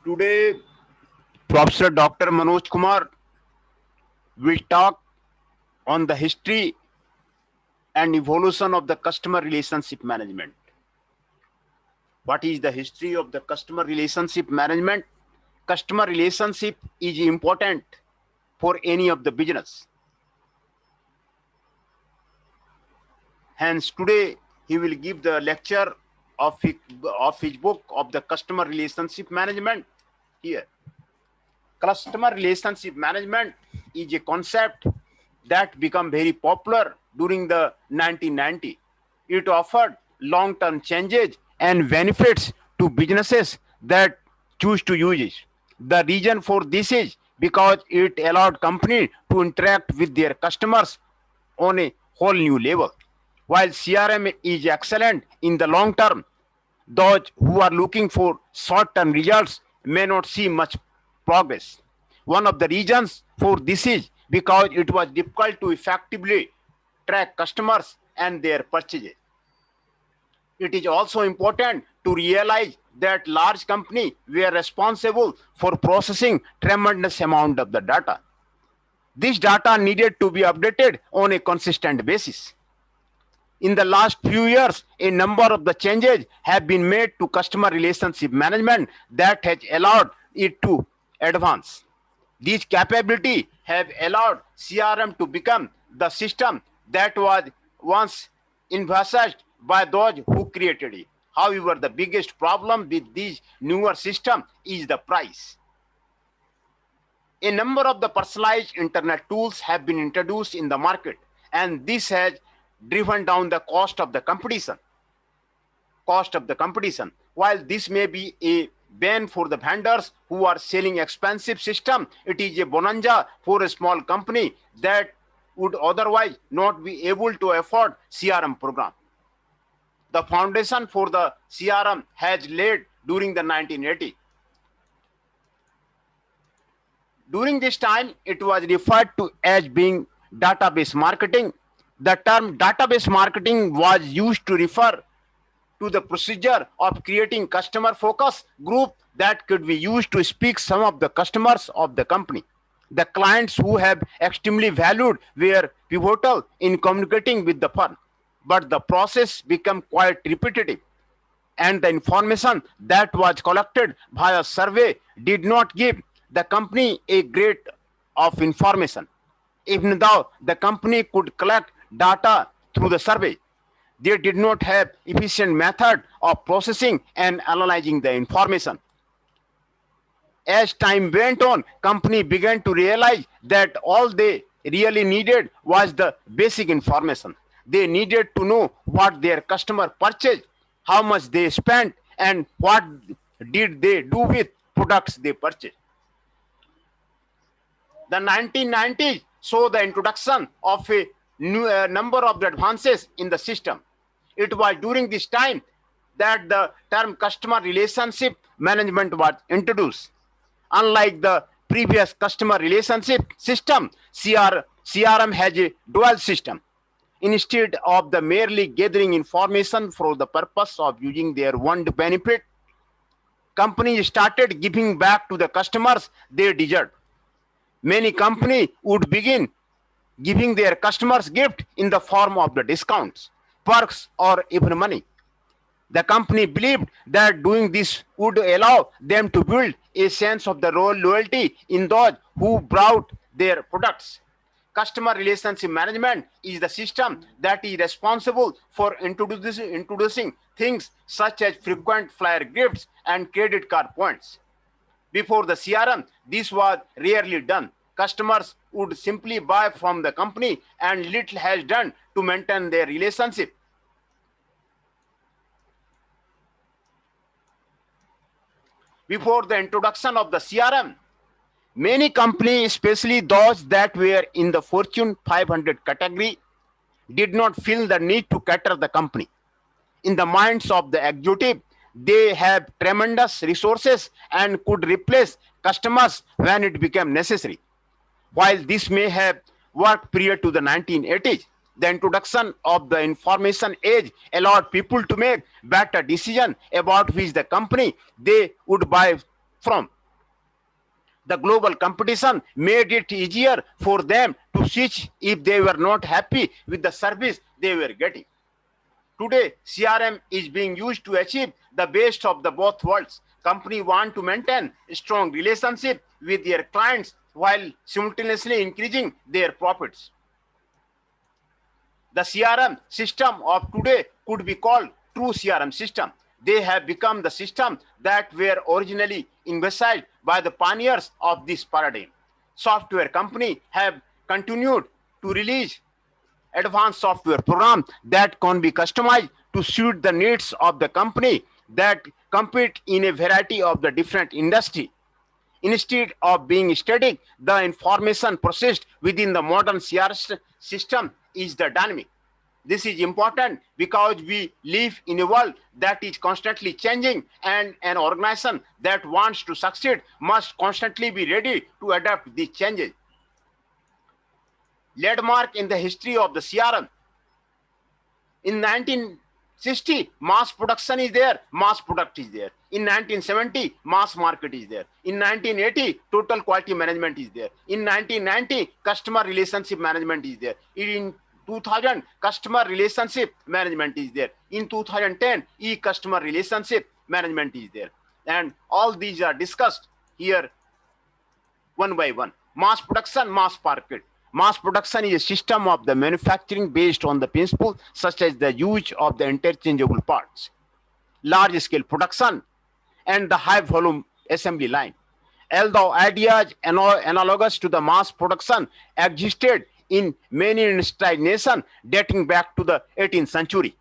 Today, Professor Dr. Manoj Kumar will talk on the history and evolution of the customer relationship management. What is the history of the customer relationship management? Customer relationship is important for any of the business. Hence, today he will give the lecture of his book of the customer relationship management here. Customer relationship management is a concept that became very popular during the 1990s. It offered long-term changes and benefits to businesses that choose to use it. The reason for this is because it allowed companies to interact with their customers on a whole new level. While CRM is excellent in the long term, those who are looking for short-term results may not see much progress. One of the reasons for this is because it was difficult to effectively track customers and their purchases. It is also important to realize that large companies were responsible for processing tremendous amount of the data. This data needed to be updated on a consistent basis. In the last few years, a number of the changes have been made to customer relationship management that has allowed it to advance. These capabilities have allowed CRM to become the system that was once envisaged by those who created it. However, the biggest problem with these newer systems is the price. A number of the personalized internet tools have been introduced in the market, and this has driven down the cost of the competition. While this may be a bane for the vendors who are selling expensive system, it is a bonanza for a small company that would otherwise not be able to afford CRM program. The foundation for the CRM has laid during the 1980s. During this time, it was referred to as being database marketing. The term database marketing was used to refer to the procedure of creating customer focus group that could be used to speak some of the customers of the company. The clients who have extremely valued were pivotal in communicating with the firm, but the process became quite repetitive, and the information that was collected via survey did not give the company a great of information. Even though the company could collect data through the survey, they did not have efficient method of processing and analyzing the information. As time went on, company began to realize that all they really needed was the basic information. They needed to know what their customer purchased, how much they spent, and what did they do with products they purchased. The 1990s saw the introduction of a number of the advances in the system. It was during this time that the term customer relationship management was introduced. Unlike the previous customer relationship system, CRM has a dual system. Instead of the merely gathering information for the purpose of using their own benefit, companies started giving back to the customers their deserve. Many companies would begin giving their customers gift in the form of the discounts, perks, or even money. The company believed that doing this would allow them to build a sense of the loyalty in those who bought their products. Customer relationship management is the system that is responsible for introducing things such as frequent flyer gifts and credit card points. Before the CRM, this was rarely done. Customers would simply buy from the company and little has done to maintain their relationship. Before the introduction of the CRM, many companies, especially those that were in the Fortune 500 category, did not feel the need to cater the company. In the minds of the executive, they have tremendous resources and could replace customers when it became necessary. While this may have worked prior to the 1980s, the introduction of the information age allowed people to make better decisions about which the company they would buy from. The global competition made it easier for them to switch if they were not happy with the service they were getting. Today, CRM is being used to achieve the best of the both worlds. Companies want to maintain a strong relationship with their clients while simultaneously increasing their profits. The CRM system of today could be called true CRM system. They have become the system that were originally envisaged by the pioneers of this paradigm. Software companies have continued to release advanced software programs that can be customized to suit the needs of the company that compete in a variety of the different industry. Instead of being static, the information processed within the modern CRM system is the dynamic. This is important because we live in a world that is constantly changing, and an organization that wants to succeed must constantly be ready to adapt these changes. Landmark in the history of the CRM. In 1960, mass production is there, mass product is there. In 1970, mass market is there. In 1980, total quality management is there. In 1990, customer relationship management is there. In 2000, customer relationship management is there. In 2010, e-customer relationship management is there. And all these are discussed here one by one. Mass production, mass market. Mass production is a system of the manufacturing based on the principles such as the use of the interchangeable parts, large scale production, and the high volume assembly line. Although ideas analogous to the mass production existed in many industrialized nations dating back to the 18th century,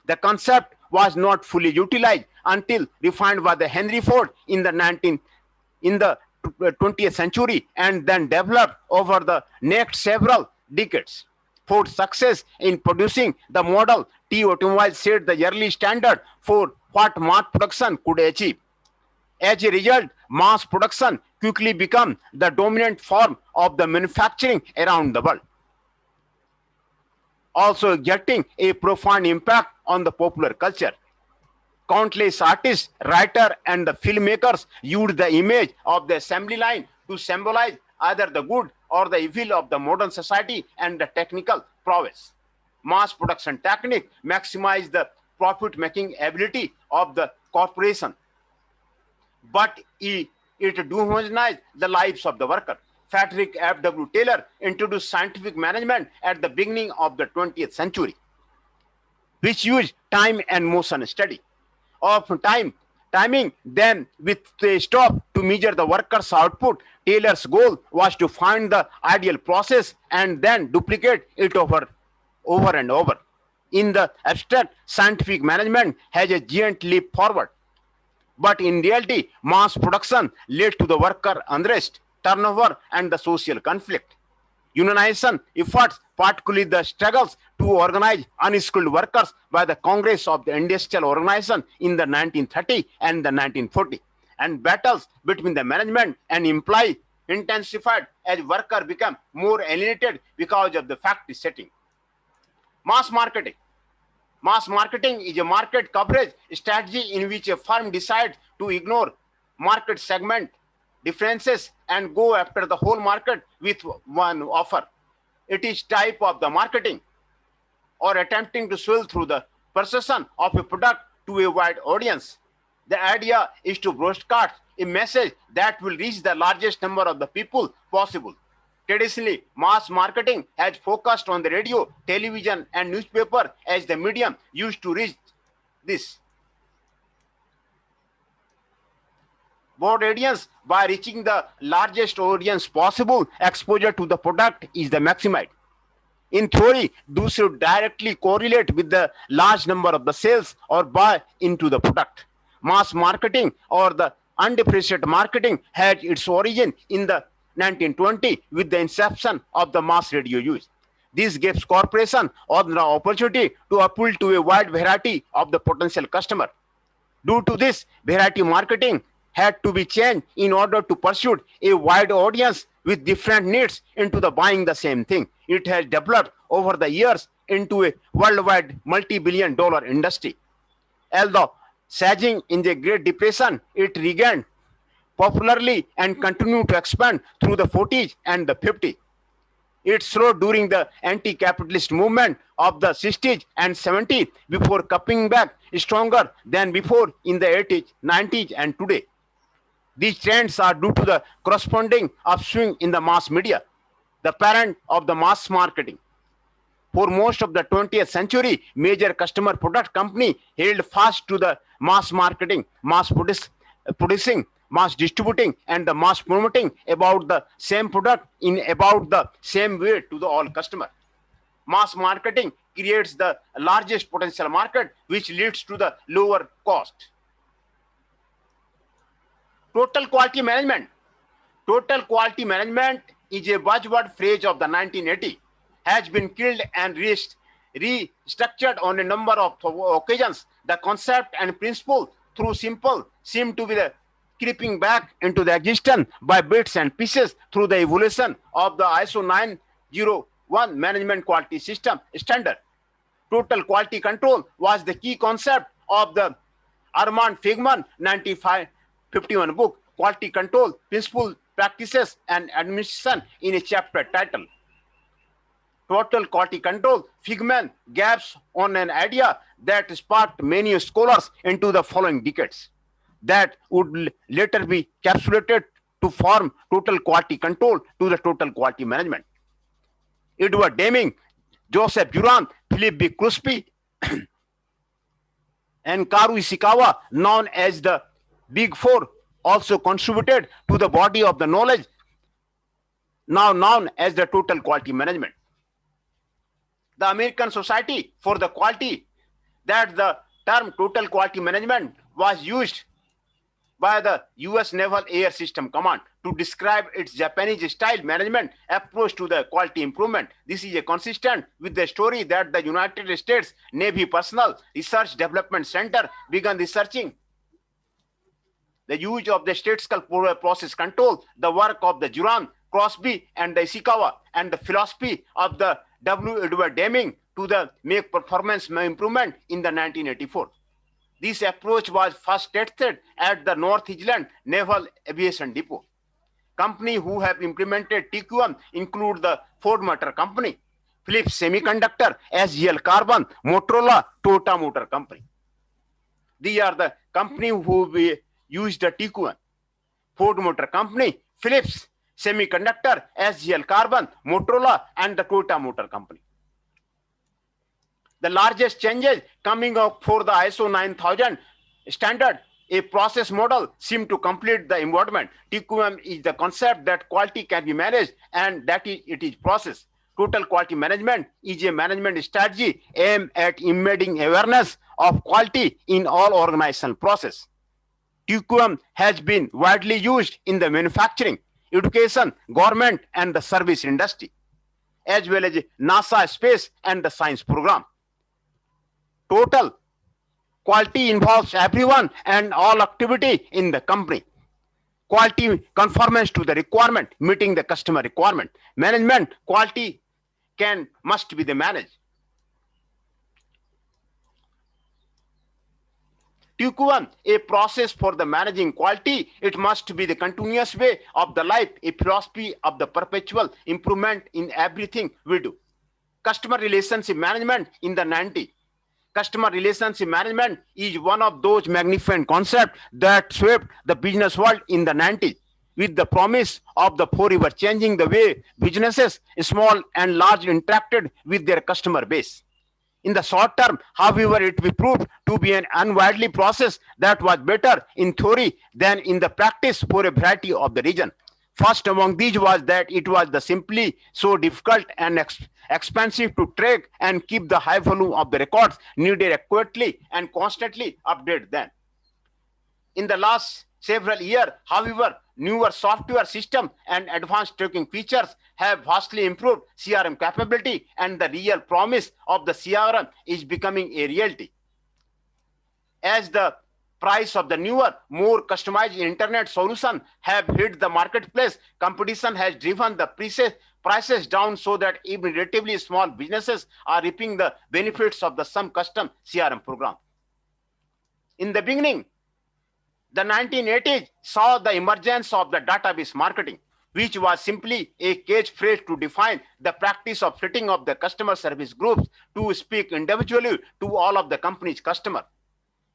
the concept was not fully utilized until refined by the Henry Ford in the 20th century and then developed over the next several decades. Ford's success in producing the Model T automobile set the early standard for what mass production could achieve. As a result, mass production quickly became the dominant form of the manufacturing around the world, also exerting a profound impact on the popular culture. Countless artists, writers, and the filmmakers used the image of the assembly line to symbolize either the good or the evil of the modern society and the technical prowess. Mass production technique maximize the profit-making ability of the corporation, but it dehumanized the lives of the worker. Frederick F.W. Taylor introduced scientific management at the beginning of the 20th century, which used time and motion study of timing then with a stop to measure the worker's output. Taylor's goal was to find the ideal process and then duplicate it over and over. In the abstract, scientific management has a giant leap forward, but in reality, mass production led to the worker unrest, turnover, and the social conflict. Unionization efforts, particularly the struggles to organize unskilled workers by the Congress of the Industrial Organization in the 1930 and the 1940, and battles between the management and employee intensified as workers became more alienated because of the factory setting. Mass marketing. Mass marketing is a market coverage strategy in which a firm decides to ignore market segment differences and go after the whole market with one offer. It is type of the marketing or attempting to sell through the perception of a product to a wide audience. The idea is to broadcast a message that will reach the largest number of the people possible. Traditionally, mass marketing has focused on the radio, television, and newspaper as the medium used to reach this broad audience. By reaching the largest audience possible, exposure to the product is the maximized. In theory, those should directly correlate with the large number of the sales or buy into the product. Mass marketing or the undifferentiated marketing had its origin in the 1920 with the inception of the mass radio use. This gives corporation the opportunity to appeal to a wide variety of the potential customer. Due to this, variety marketing had to be changed in order to pursue a wide audience with different needs into the buying the same thing. It has developed over the years into a worldwide multi-billion-dollar industry. Although sagging in the Great Depression, it regained popularly and continued to expand through the 40s and the 50s. It slowed during the anti-capitalist movement of the 60s and 70s before coming back stronger than before in the 80s, 90s, and today. These trends are due to the corresponding upswing in the mass media, the parent of the mass marketing. For most of the 20th century, major customer product company held fast to the mass marketing, producing, mass distributing, and the mass promoting about the same product in about the same way to the all customer. Mass marketing creates the largest potential market, which leads to the lower cost. Total quality management. Total quality management is a buzzword phrase of the 1980s, has been killed and restructured on a number of occasions. The concept and principle, through simple, seem to be the creeping back into the existence by bits and pieces through the evolution of the ISO 901 management quality system standard. Total quality control was the key concept of the Armand Figman 1951 book, Quality Control, Principles, Practices, and Administration, in a chapter titled Total Quality Control. Figman gaps on an idea that sparked many scholars into the following decades that would later be capsulated to form total quality control to the total quality management. Edward Deming, Joseph Juran, Philip B. Crosby, and Karu Ishikawa, known as the Big Four, also contributed to the body of the knowledge now known as the total quality management. The American Society for the Quality, that the term total quality management was used by the US Naval Air System Command to describe its Japanese style management approach to the quality improvement. This is consistent with the story that the United States Navy Personnel Research Development Center began researching the use of the statistical process control, the work of the Juran, Crosby, and the Ishikawa, and the philosophy of the W. Edward Deming to the make performance improvement in the 1984. This approach was first tested at the North Island Naval Aviation Depot. Companies who have implemented TQM include the Ford Motor Company, Philips Semiconductor, SGL Carbon, Motorola, Toyota Motor Company. These are the companies who use the TQM. Ford Motor Company, Philips Semiconductor, SGL Carbon, Motorola, and the Toyota Motor Company. The largest changes coming up for the ISO 9000 standard, a process model, seem to complete the embodiment. TQM is the concept that quality can be managed and that it is process. Total quality management is a management strategy aimed at embedding awareness of quality in all organizational process. TQM has been widely used in the manufacturing, education, government, and the service industry, as well as NASA space and the science program. Total quality involves everyone and all activity in the company. Quality conformance to the requirement, meeting the customer requirement. Management quality must be the managed. TQM, a process for the managing quality, it must be the continuous way of the life, a philosophy of the perpetual improvement in everything we do. Customer relationship management in the 90s. Customer relationship management is one of those magnificent concepts that swept the business world in the 90s with the promise of the forever changing the way businesses, small and large, interacted with their customer base. In the short term, however, it will prove to be an unwieldy process that was better in theory than in the practice for a variety of the reasons. First among these was that it was simply so difficult and expensive to track and keep the high volume of the records needed accurately and constantly update them. In the last several years, however, newer software systems and advanced tracking features have vastly improved CRM capability, and the real promise of the CRM is becoming a reality. As the price of the newer, more customized internet solution have hit the marketplace, competition has driven the prices down so that even relatively small businesses are reaping the benefits of some custom CRM program. In the beginning, The 1980s saw the emergence of the database marketing, which was simply a catchphrase to define the practice of setting up the customer service groups to speak individually to all of the company's customers.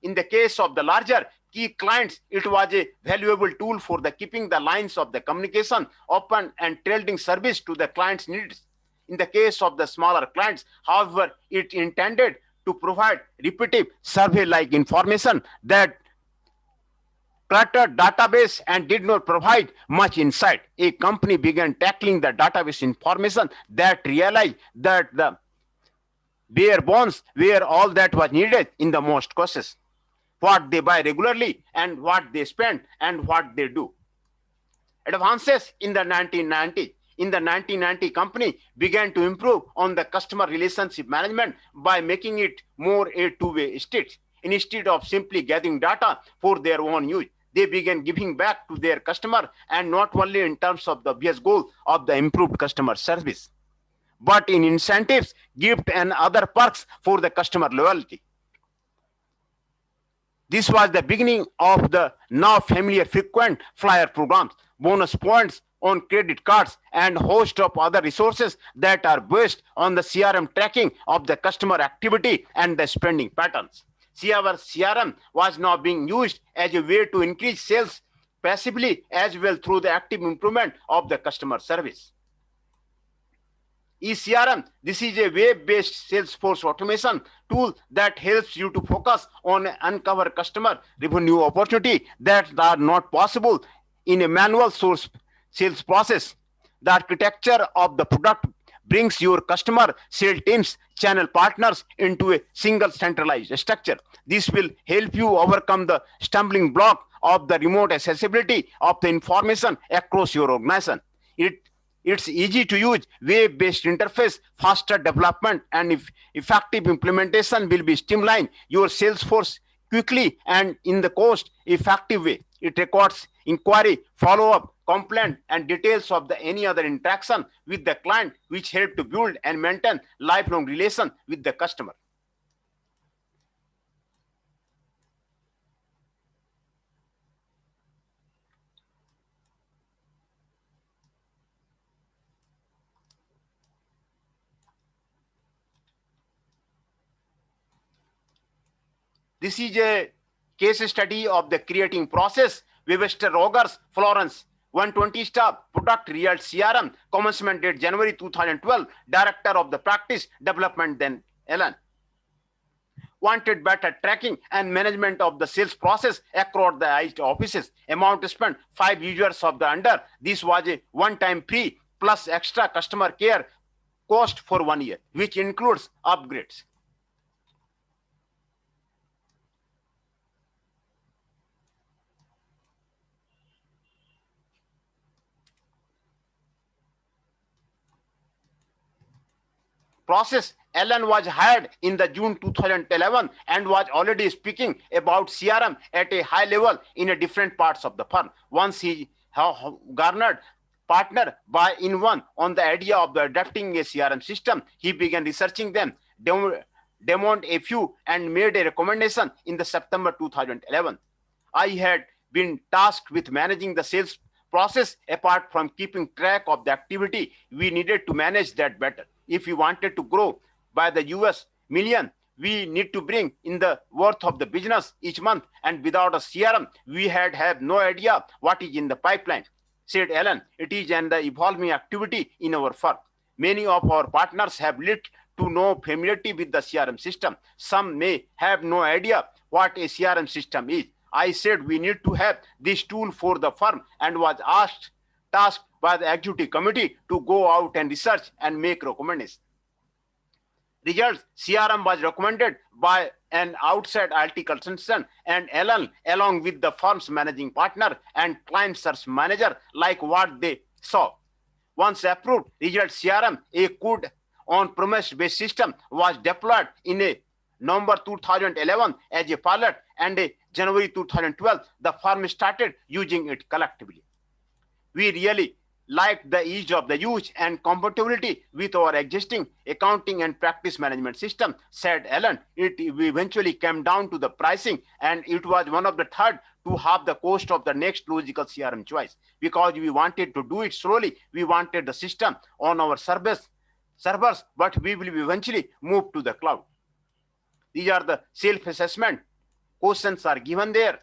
In the case of the larger key clients, it was a valuable tool for the keeping the lines of the communication open and tailoring service to the client's needs. In the case of the smaller clients, however, it intended to provide repetitive survey-like information that cluttered database and did not provide much insight. A company began tackling the database information that realized that the bare bones were all that was needed in the most cases. What they buy regularly and what they spend and what they do. Advances in the 1990s. In the 1990, company began to improve on the customer relationship management by making it more a two-way street. Instead of simply gathering data for their own use, they began giving back to their customer, and not only in terms of the obvious goal of the improved customer service, but in incentives, gift, and other perks for the customer loyalty. This was the beginning of the now familiar frequent flyer programs, bonus points on credit cards, and host of other resources that are based on the CRM tracking of the customer activity and the spending patterns. See, our CRM was now being used as a way to increase sales passively as well through the active improvement of the customer service. eCRM, this is a web-based Salesforce automation tool that helps you to focus on uncover customer revenue opportunity that are not possible in a manual source sales process. The architecture of the product brings your customer sales teams, channel partners into a single centralized structure. This will help you overcome the stumbling block of the remote accessibility of the information across your organization. It's easy to use web-based interface, faster development, and effective implementation will be streamline your Salesforce quickly and in the cost-effective way. It records inquiry, follow-up, complaint, and details of the any other interaction with the client, which help to build and maintain lifelong relation with the customer. This is a case study of the creating process. Webster Rogers, Florence, 120 staff, product Real CRM, commencement date January 2012, director of the practice development then Ellen. Wanted better tracking and management of the sales process across the IT offices. Amount spent 5 users of the under. This was a one-time fee plus extra customer care cost for 1 year, which includes upgrades. Process. Ellen was hired in the June 2011 and was already speaking about CRM at a high level in a different parts of the firm. Once he garnered partner buy-in on the idea of the adapting a CRM system, he began researching them, demoed a few, and made a recommendation in the September 2011. I had been tasked with managing the sales process apart from keeping track of the activity. We needed to manage that better. If we wanted to grow by the US million, we need to bring in the worth of the business each month. And without a CRM, we have no idea what is in the pipeline, said Ellen. It is an evolving activity in our firm. Many of our partners have little to no familiarity with the CRM system. Some may have no idea what a CRM system is. I said we need to have this tool for the firm and was tasked by the executive committee to go out and research and make recommendations. Results: CRM was recommended by an outside IT consultant, and Ellen, along with the firm's managing partner and client search manager, like what they saw. Once approved, Result CRM, a good on-premise based system, was deployed in a November 2011 as a pilot, and in January 2012, the firm started using it collectively. We really liked the ease of the use and compatibility with our existing accounting and practice management system, said Ellen. It eventually came down to the pricing, and it was one of the third to half the cost of the next logical CRM choice, because we wanted to do it slowly. We wanted the system on our servers, but we will eventually move to the cloud. These are the self-assessment questions are given there.